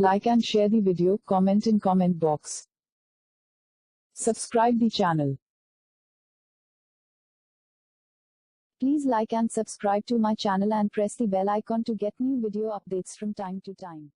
Like and share the video, comment in comment box. Subscribe the channel. Please like and subscribe to my channel and press the bell icon to get new video updates from time to time.